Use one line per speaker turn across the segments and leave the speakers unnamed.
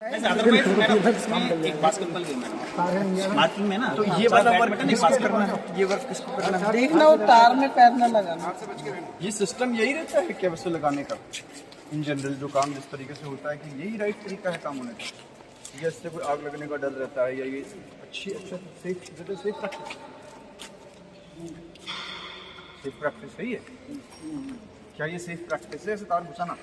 एक basketball game है marking में ना, तो ये वाला वर्क नहीं पास करना है, ये वर्क किसको करना है,
देखना वो तार में पैर न लगाना।
ये सिस्टम यही रहता है क्या वैसे लगाने का? इन जनरल जो काम जिस तरीके से होता है कि यही राइट तरीका है काम होने का, या इससे कोई आग लगने का डर रहता है, या ये अच्छा सेफ प्रैक्टिस सही है क्या? ये सेफ प्रैक्टिस है ऐसे तार घुसाना?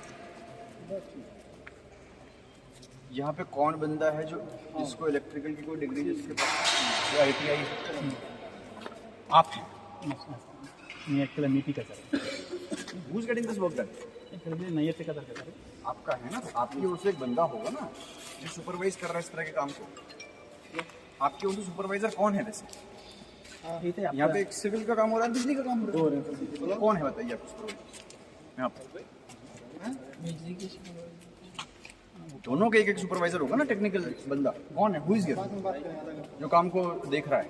यहाँ पे कौन बंदा है जो जिसको इलेक्ट्रिकल की कोई डिग्री जिसके पास ITI?
आप हैं नहीं एक्चुअली नीति का sir
Who's getting this work done?
नहीं का सर
आपका है ना, आपकी ओर से एक बंदा होगा ना जो सुपरवाइज कर रहा है इस तरह के काम को। आपके ओर से सुपरवाइजर कौन है वैसे? यहाँ पे एक सिविल का काम हो रहा है, बिजली का काम हो रहा है, कौन है बताइए आपको सुपरवाइजर यहाँ पे?
बिजली की
दोनों के एक सुपरवाइजर होगा ना, टेक्निकल बंदा कौन है? हु इज हियर जो काम को देख रहा है?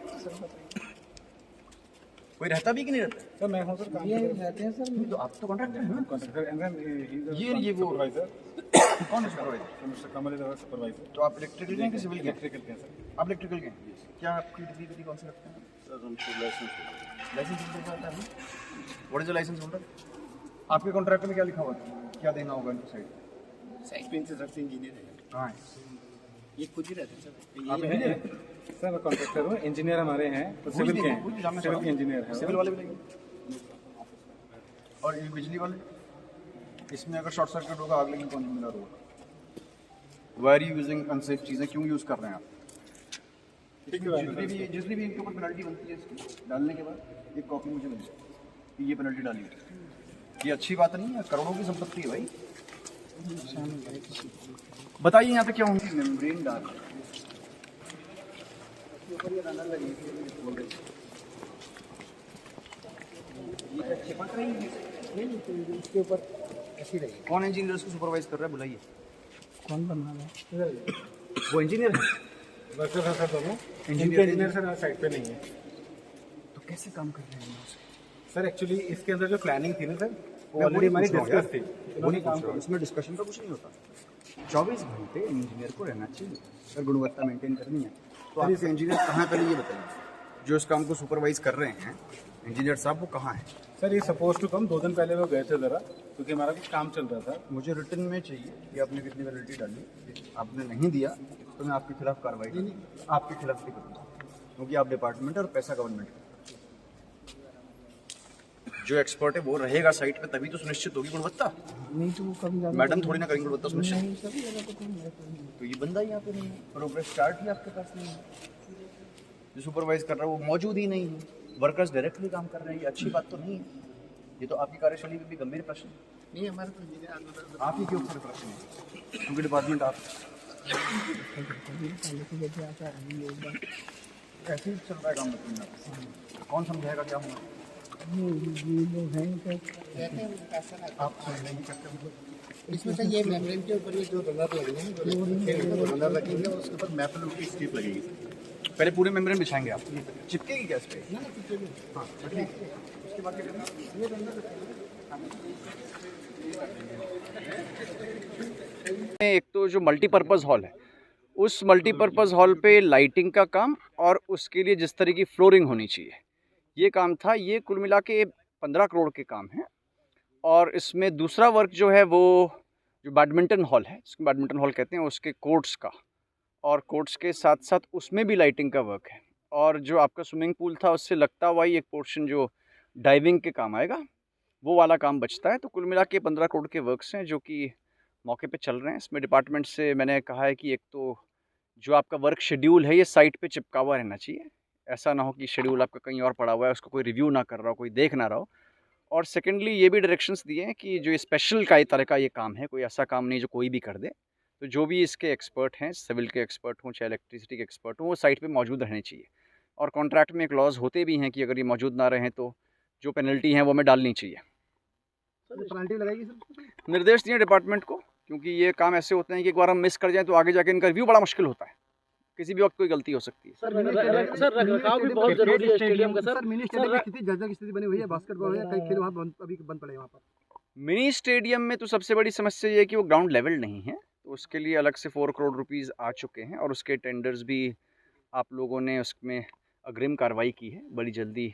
कोई रहता भी कि नहीं रहता?
सर मैं हूँ सर, काम
रहते हैं सर।
तो आप तो कॉन्ट्रैक्टर हैं ना?
सर
ये वो
सुपरवाइजर
कौन है supervisor?
Mister Kamal is supervisor.
तो आप इलेक्ट्रिकल के हैं कि सिविल के?
इलेक्ट्रिकल के सर।
आप इलेक्ट्रिकल के हैं? क्या आपकी डिग्री कौन सी रखते हैं?
सर हमको
लाइसेंस होल्डर होता है। What is the licence holder? आपके कॉन्ट्रैक्ट में क्या लिखा हुआ है, क्या देना होगा इनको साइड?
एक्सपीरियंस सर इंजीनियर है।
कहाँ है?
ये खुद ही रहते हैं सर।
आप इंजीनियर हैं?
सर मैं कॉन्ट्रैक्टर हूँ, इंजीनियर हमारे हैं तो सिविल के हैं, सिविल के इंजीनियर हैं।
सिविल वाले भी नहीं? और ये बिजली वाले, इसमें अगर शॉर्ट सर्किट होगा, आग लगने कौन जिम्मेदार होगा? वायर यूजिंग अनसेफ चीज़ें क्यों यूज़ कर रहे हैं आप? जितनी भी इनके ऊपर पेनल्टी बनती है इसकी डालने के बाद एक कॉपी मुझे मिल जाए कि ये पेनल्टी डाली है, ये अच्छी बात नहीं है, करोड़ों की संपत्ति है भाई। बताइए यहाँ पे क्या होंगी? मेम्ब्रेन डाल
इसके ऊपर ऐसी रही।
कौन इंजीनियर को सुपरवाइज कर रहा है? बुलाइए।
कौन बना रहा है?
वो इंजीनियर है?
वर्कर सर दोनों इंजीनियर सर साइड पे नहीं है।
तो कैसे काम कर रहे हैं
सर एक्चुअली इसके अंदर जो प्लानिंग थी ना सर, वो ऑलरेडी हमारी डिस्कस थी।
वो नहीं काम कर, इसमें डिस्कशन का कुछ नहीं होता। 24 घंटे इंजीनियर को रहना चाहिए अगर गुणवत्ता मेंटेन करनी है। तो आपके इंजीनियर कहाँ पर ये बताइए जो इस काम को सुपरवाइज कर रहे हैं, इंजीनियर साहब वो कहाँ हैं?
सर ये सपोज टू कम 2 दिन पहले वो गए थे ज़रा, क्योंकि हमारा कुछ काम चल रहा था।
मुझे रिटर्न में चाहिए कि आपने कितनी पेनल्टी डाली, आपने नहीं दिया तो मैं आपके खिलाफ कार्रवाई करूँगा, आपके खिलाफ भी करूँगा, क्योंकि आप डिपार्टमेंट और पैसा गवर्नमेंट का। जो एक्सपर्ट है वो रहेगा साइट पे, तभी तो सुनिश्चित होगी गुणवत्ता।
नहीं तो वो कभी
मैडम थोड़ी ना करेंगे गुणवत्ता सुनिश्चित।
नहीं, सभी जगह तो नहीं है।
तो ये बंदा यहाँ पे नहीं है, प्रोग्रेस चार्ट ही आपके पास नहीं है, जो सुपरवाइज कर रहा है वो मौजूद ही नहीं है, वर्कर्स डायरेक्टली काम कर रहे हैं, ये अच्छी बात तो नहीं है। ये तो आपकी कार्यशैली में भी गंभीर प्रश्न
नहीं हमारे तो इंजीनियर
आप ही के ऊपर प्रश्न है, क्योंकि डिपार्टमेंट आप ऐसे ही चल रहा है काम। मतलब कौन समझाएगा क्या होगा? आप समझ नहीं करते।
इसमें से ये मेम्ब्रेन के ऊपर ये जो रनर लगेंगे, रनर लगेंगे और उसके ऊपर मैपल की स्ट्रिप लगेगी।
पहले पूरे मेम्ब्रेन बिछाएंगे आप, चिपकेगी क्या इस पे? हाँ ठीक है, उसके बाद क्या करना? एक तो जो मल्टीपर्पज़ हॉल है, उस मल्टीपर्पज़ हॉल पे लाइटिंग का काम और उसके लिए जिस तरह की फ्लोरिंग होनी चाहिए, ये काम था। ये कुल मिला के 15 करोड़ के काम है। और इसमें दूसरा वर्क जो है वो जो बैडमिंटन हॉल है, जिसको बैडमिंटन हॉल कहते हैं, उसके कोर्ट्स का, और कोर्ट्स के साथ साथ उसमें भी लाइटिंग का वर्क है। और जो आपका स्विमिंग पूल था उससे लगता हुआ ही एक पोर्शन जो डाइविंग के काम आएगा, वो वाला काम बचता है। तो कुल मिला के 15 करोड़ के वर्क्स हैं जो कि मौके पे चल रहे हैं। इसमें डिपार्टमेंट से मैंने कहा है कि एक तो जो आपका वर्क शेड्यूल है ये साइट पे चिपका हुआ रहना चाहिए, ऐसा ना हो कि शेड्यूल आपका कहीं और पड़ा हुआ है, उसको कोई रिव्यू ना कर रहा हो, कोई देख ना रहा हो। और सेकेंडली ये भी डायरेक्शंस दिए हैं कि जो स्पेशल का तरह का ये काम है, कोई ऐसा काम नहीं जो कोई भी कर दे। तो जो भी इसके एक्सपर्ट हैं, सिविल के एक्सपर्ट हों चाहे इलेक्ट्रिसिटी के एक्सपर्ट हों, वो साइट पे मौजूद रहने चाहिए। और कॉन्ट्रैक्ट में एक क्लॉज होते भी हैं कि अगर ये मौजूद ना रहें तो जो पेनल्टी है वो हमें डालनी चाहिए।
पेनल्टी लगाएगी सर?
निर्देश दिए डिपार्टमेंट को, क्योंकि ये काम ऐसे होते हैं कि एक बार हम मिस कर जाएँ तो आगे जाके इनका रिव्यू बड़ा मुश्किल होता है, किसी भी वक्त कोई गलती हो सकती है।
सर रखरखाव भी बहुत जरूरी है स्टेडियम का। सर
मिनी स्टेडियम में कितनी जर्जर की स्थिति बनी हुई है, बास्केटबॉल है, कई खेल वहाँ अभी बंद पड़े हैं वहाँ पर।
मिनी स्टेडियम में तो सबसे बड़ी समस्या ये है कि वो ग्राउंड लेवल नहीं है, तो उसके लिए अलग से 4 करोड़ रुपीज़ आ चुके हैं और उसके टेंडर्स भी आप लोगों ने उसमें अग्रिम कार्रवाई की है, बड़ी जल्दी